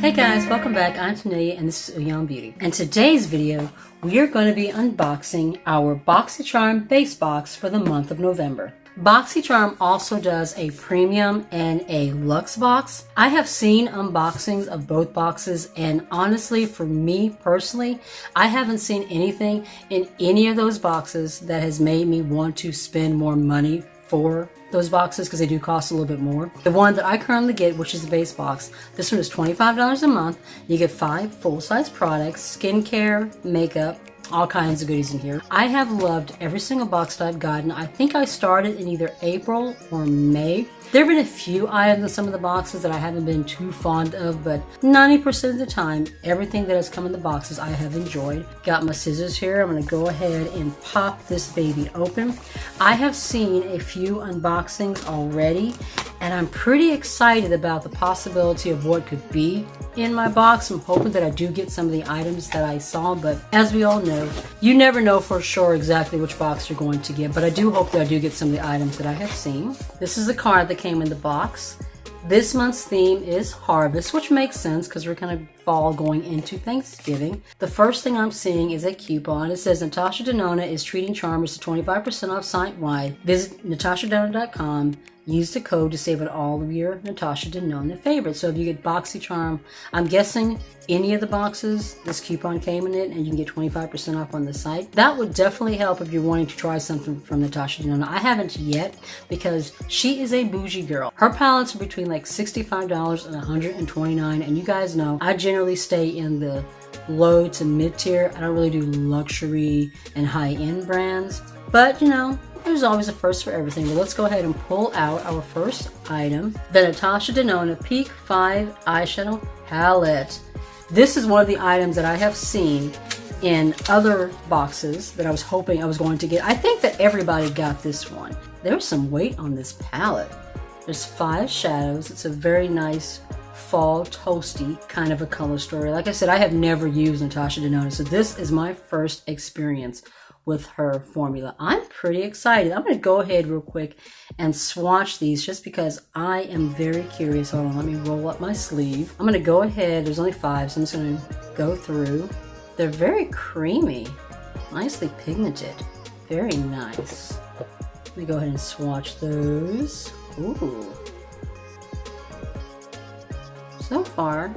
Hey guys, welcome back. I'm Tanelia and this is Young Beauty. In today's video, we are going to be unboxing our Boxycharm Base Box for the month of November. Boxycharm also does a premium and a luxe box. I have seen unboxings of both boxes, and honestly, for me personally, I haven't seen anything in any of those boxes that has made me want to spend more money for those boxes, because they do cost a little bit more. The one that I currently get, which is the base box, this one is $25 a month. You get 5 full-size products, skincare, makeup, all kinds of goodies in here. I have loved every single box that I've gotten. I think I started in either April or May. There have been a few items in some of the boxes that I haven't been too fond of, but 90% of the time, everything that has come in the boxes I have enjoyed. Got my scissors here. I'm gonna go ahead and pop this baby open. I have seen a few unboxings already, and I'm pretty excited about the possibility of what could be in my box. I'm hoping that I do get some of the items that I saw, but as we all know, you never know for sure exactly which box you're going to get, but I do hope that I do get some of the items that I have seen. This is the card that came in the box. This month's theme is Harvest, which makes sense because we're kind of fall going into Thanksgiving. The first thing I'm seeing is a coupon. It says Natasha Denona is treating charmers to 25% off site-wide. Visit natashadenona.com. Use the code to save on all of your Natasha Denona favorites. So if you get Boxycharm, I'm guessing any of the boxes, this coupon came in it, and you can get 25% off on the site. That would definitely help if you're wanting to try something from Natasha Denona. I haven't yet because she is a bougie girl. Her palettes are between like $65 and $129, and you guys know I generally stay in the low to mid tier. I don't really do luxury and high-end brands, but you know, there's always a first for everything. But let's go ahead and pull out our first item, the Natasha Denona Peak 5 Eyeshadow Palette. This is one of the items that I have seen in other boxes that I was hoping I was going to get. I think that everybody got this one. There's some weight on this palette. There's 5 shadows. It's a very nice fall toasty kind of a color story. Like I said, I have never used Natasha Denona, so this is my first experience with her formula. I'm pretty excited. I'm going to go ahead real quick and swatch these just because I am very curious. Hold on, let me roll up my sleeve. I'm going to go ahead. There's only 5, so I'm just going to go through. They're very creamy, nicely pigmented, very nice. Let me go ahead and swatch those. Ooh. So far,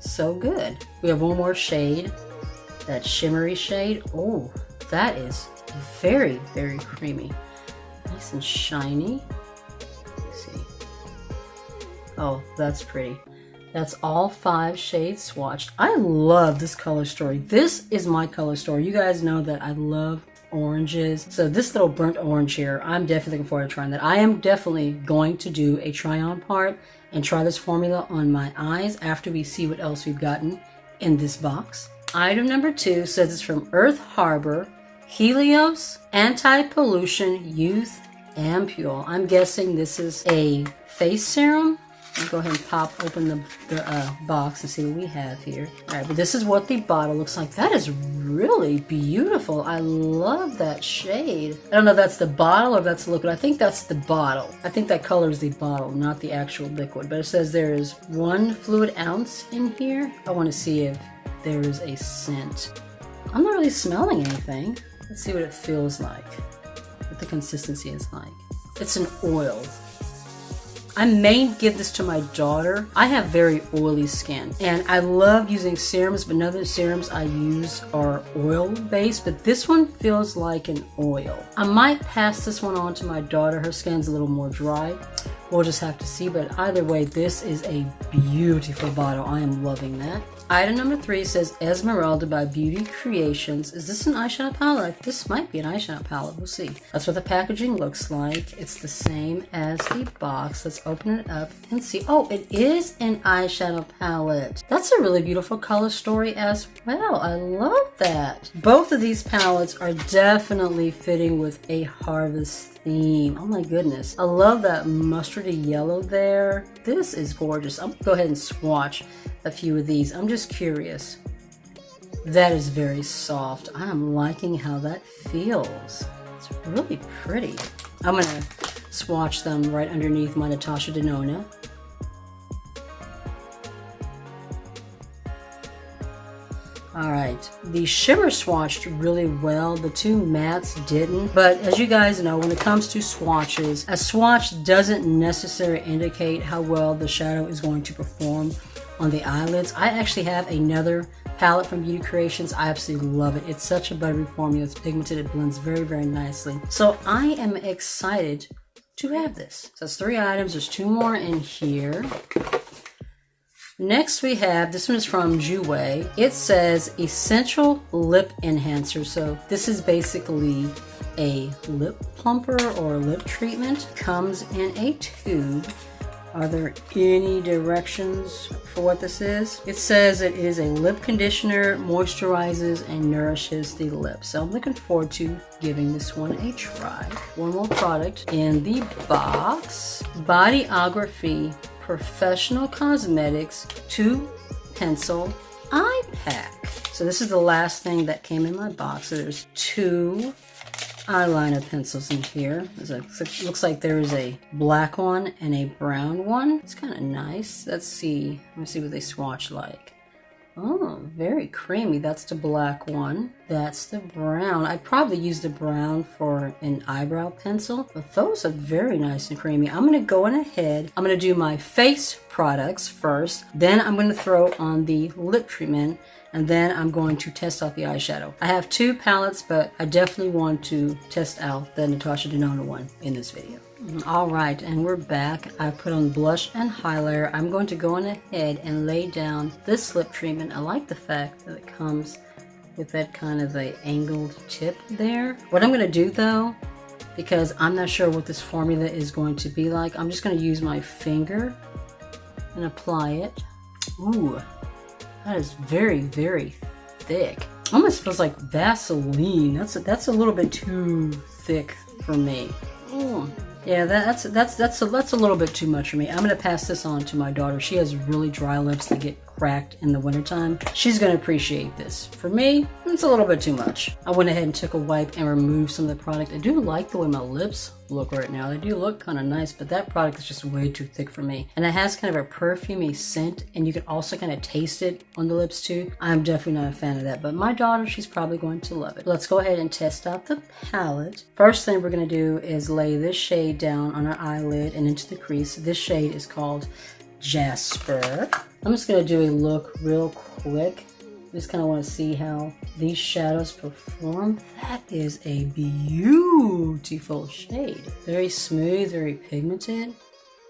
so good. We have one more shade, that shimmery shade. Oh, that is very, very creamy. Nice and shiny. Let's see. Oh, that's pretty. That's all 5 shades swatched. I love this color story. This is my color story. You guys know that I love oranges. So this little burnt orange here, I'm definitely looking forward to trying that. I am definitely going to do a try on part and try this formula on my eyes after we see what else we've gotten in this box. Item number 2 says it's from Earth Harbor Helios Anti-Pollution Youth Ampule. I'm guessing this is a face serum. I'll go ahead and pop open the box and see what we have here. All right, but this is what the bottle looks like. That is really beautiful. I love that shade. I don't know if that's the bottle or if that's the liquid. I think that's the bottle. I think that color is the bottle, not the actual liquid. But it says there is 1 fluid ounce in here. I want to see if there is a scent. I'm not really smelling anything. Let's see what it feels like, what the consistency is like. It's an oil. I may give this to my daughter. I have very oily skin, and I love using serums, but none of the serums I use are oil-based, but this one feels like an oil. I might pass this one on to my daughter. Her skin's a little more dry. We'll just have to see, but either way, this is a beautiful bottle. I am loving that. Item number 3 says Esmeralda by Beauty Creations. Is this an eyeshadow palette? This might be an eyeshadow palette. We'll see. That's what the packaging looks like. It's the same as the box. Let's open it up and see. Oh, it is an eyeshadow palette. That's a really beautiful color story as well. I love that. Both of these palettes are definitely fitting with a harvest theme. Oh my goodness. I love that mustardy yellow there. This is gorgeous. I'm gonna go ahead and swatch a few of these. I'm just curious. That is very soft. I am liking how that feels. It's really pretty. I'm gonna swatch them right underneath my Natasha Denona. Alright, the shimmer swatched really well, the two mattes didn't, but as you guys know, when it comes to swatches, a swatch doesn't necessarily indicate how well the shadow is going to perform on the eyelids. I actually have another palette from Beauty Creations. I absolutely love it. It's such a buttery formula. It's pigmented. It blends very, very nicely. So I am excited to have this. So that's 3 items. There's 2 more in here. Next we have, this one is from Juvia. It says Essential Lip Enhancer. So this is basically a lip plumper or lip treatment. Comes in a tube. Are there any directions for what this is? It says it is a lip conditioner, moisturizes and nourishes the lips. So I'm looking forward to giving this one a try. One more product in the box. Bodyography Professional Cosmetics 2 Pencil Eye Pack. So this is the last thing that came in my box. So there's 2 eyeliner pencils in here. Looks like there is a black one and a brown one. It's kind of nice. Let's see. Let me see what they swatch like. Oh, very creamy. That's the black one. That's the brown. I probably used the brown for an eyebrow pencil, but those are very nice and creamy. I'm going to go on ahead. I'm going to do my face products first. Then I'm going to throw on the lip treatment, and then I'm going to test out the eyeshadow. I have 2 palettes, but I definitely want to test out the Natasha Denona one in this video. All right, and we're back. I put on blush and highlighter. I'm going to go on ahead and lay down this lip treatment. I like the fact that it comes with that kind of a angled tip there. What I'm going to do though, because I'm not sure what this formula is going to be like, I'm just going to use my finger and apply it. Ooh, that is very, very thick. Almost feels like Vaseline. That's a little bit too thick for me. Ooh. Yeah, that's a little bit too much for me. I'm gonna pass this on to my daughter. She has really dry lips that get cracked in the wintertime. She's gonna appreciate this. For me, it's a little bit too much. I went ahead and took a wipe and removed some of the product. I do like the way my lips look right now. They do look kind of nice, but that product is just way too thick for me. And it has kind of a perfumey scent, and you can also kind of taste it on the lips too. I'm definitely not a fan of that, but my daughter, she's probably going to love it. Let's go ahead and test out the palette. First thing we're gonna do is lay this shade down on our eyelid and into the crease. This shade is called Jasper. I'm just gonna do a look real quick. Just kind of want to see how these shadows perform. That is a beautiful shade. Very smooth, very pigmented.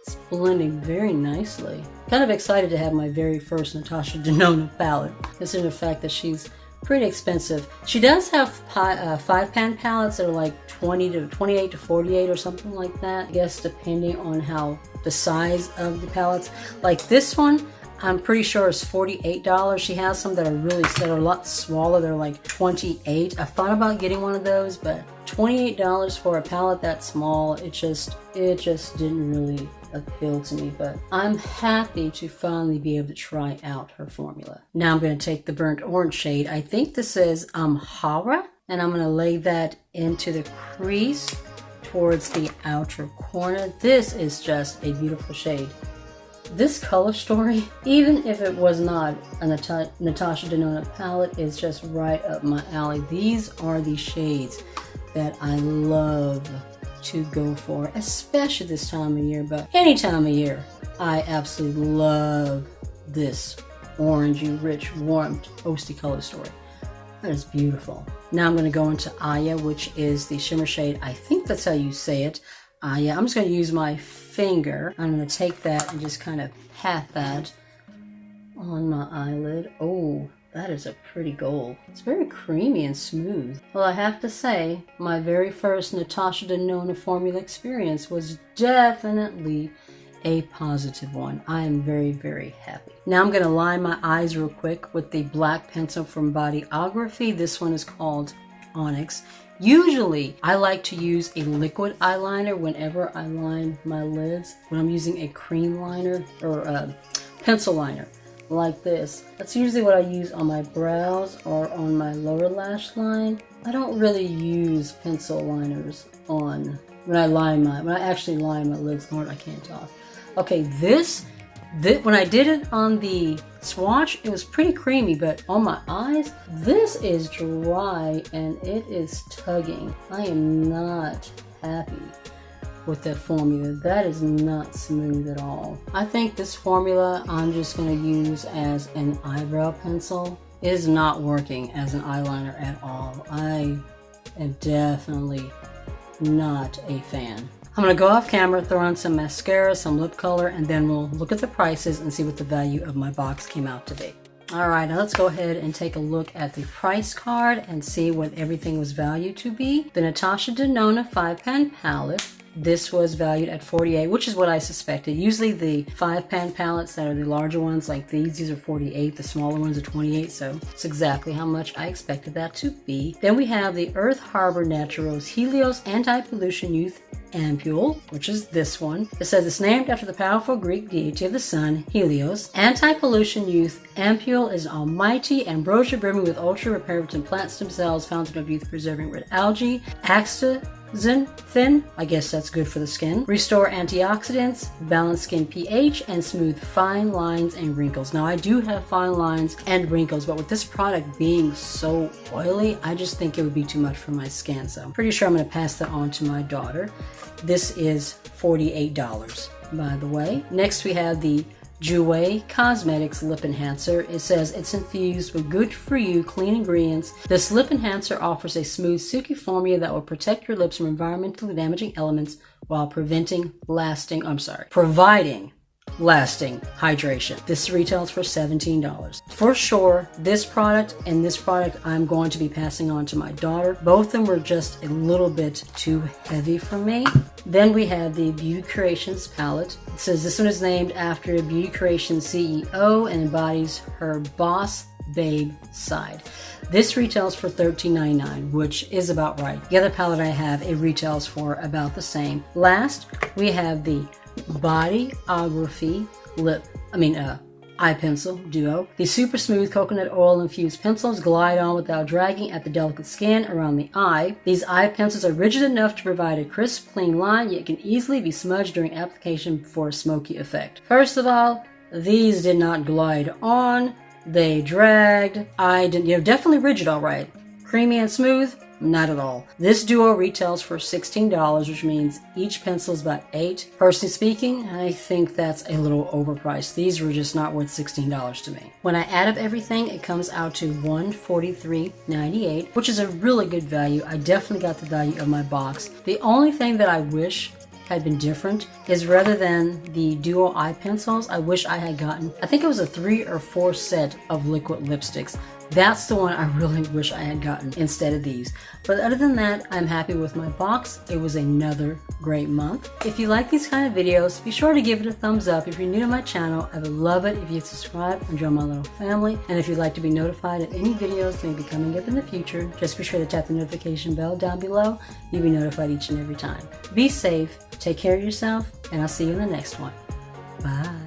It's blending very nicely. Kind of excited to have my very first Natasha Denona palette, considering the fact that she's pretty expensive. She does have 5-pan palettes that are like 20 to 28 to 48 or something like that. I guess depending on how the size of the palettes. Like this one, I'm pretty sure it's $48. She has some that are a lot smaller. They're like $28. I thought about getting one of those, but $28 for a palette that small, it just didn't really appeal to me. But I'm happy to finally be able to try out her formula. Now I'm going to take the burnt orange shade. I think this is Sahara, and I'm going to lay that into the crease towards the outer corner. This is just a beautiful shade. This color story, even if it was not a Natasha Denona palette, is just right up my alley. These are the shades that I love to go for, especially this time of year, but any time of year. I absolutely love this orangey, rich, warm, toasty color story. That is beautiful. Now I'm going to go into Aya, which is the shimmer shade. I think that's how you say it. Yeah, I'm just going to use my finger. I'm going to take that and just kind of pat that on my eyelid. Oh, that is a pretty gold. It's very creamy and smooth. Well, I have to say, my very first Natasha Denona formula experience was definitely a positive one. I am very, very happy. Now I'm going to line my eyes real quick with the black pencil from Bodyography. This one is called Onyx. Usually, I like to use a liquid eyeliner whenever I line my lids. When I'm using a cream liner or a pencil liner like this. That's usually what I use on my brows or on my lower lash line. I don't really use pencil liners on when I actually line my lids. Lord, I can't talk. Okay, this when I did it on the swatch, it was pretty creamy, but on my eyes, this is dry and it is tugging. I am not happy with that formula. That is not smooth at all. I think this formula I'm just going to use as an eyebrow pencil. It is not working as an eyeliner at all. I am definitely not a fan. I'm going to go off camera, throw on some mascara, some lip color, and then we'll look at the prices and see what the value of my box came out to be. Alright, now let's go ahead and take a look at the price card and see what everything was valued to be. The Natasha Denona 5-pan palette. This was valued at $48, which is what I suspected. Usually the 5-pan palettes that are the larger ones like these are $48, the smaller ones are $28, so it's exactly how much I expected that to be. Then we have the Earth Harbor Naturals Helios Anti-Pollution Youth Ampule, which is this one. It says it's named after the powerful Greek deity of the sun, Helios. Anti-Pollution Youth Ampule is almighty, ambrosia brimming with ultra-reparative plant stem cells, fountain of youth-preserving red algae, astaxanthin, I guess that's good for the skin, restore antioxidants, balance skin pH, and smooth fine lines and wrinkles. Now I do have fine lines and wrinkles, but with this product being so oily, I just think it would be too much for my skin, so I'm pretty sure I'm going to pass that on to my daughter. This is $48, by the way. Next we have the Juvia Cosmetics Lip Enhancer. It says it's infused with good-for-you clean ingredients. This lip enhancer offers a smooth, silky formula that will protect your lips from environmentally damaging elements while providing lasting hydration. This retails for $17. For sure, this product and this product I'm going to be passing on to my daughter. Both of them were just a little bit too heavy for me. Then we have the Beauty Creations palette. It says this one is named after a Beauty Creations CEO and embodies her boss babe side. This retails for $13.99, which is about right. The other palette I have, it retails for about the same. Last, we have the Bodyography eye pencil duo. These super smooth coconut oil infused pencils glide on without dragging at the delicate skin around the eye. These eye pencils are rigid enough to provide a crisp, clean line, yet can easily be smudged during application for a smoky effect. First of all, these did not glide on. They dragged. Definitely rigid, all right. Creamy and smooth. Not at all. This duo retails for $16, which means each pencil is about 8. Personally speaking, I think that's a little overpriced. These were just not worth $16 to me. When I add up everything, it comes out to $143.98, which is a really good value. I definitely got the value of my box. The only thing that I wish had been different is rather than the duo eye pencils, I wish I had gotten, I think it was a 3 or 4 set of liquid lipsticks. That's the one I really wish I had gotten instead of these. But other than that, I'm happy with my box. It was another great month. If you like these kind of videos, be sure to give it a thumbs up. If you're new to my channel, I would love it if you'd subscribe and join my little family. And if you'd like to be notified of any videos that may be coming up in the future, just be sure to tap the notification bell down below. You'll be notified each and every time. Be safe, take care of yourself, and I'll see you in the next one. Bye.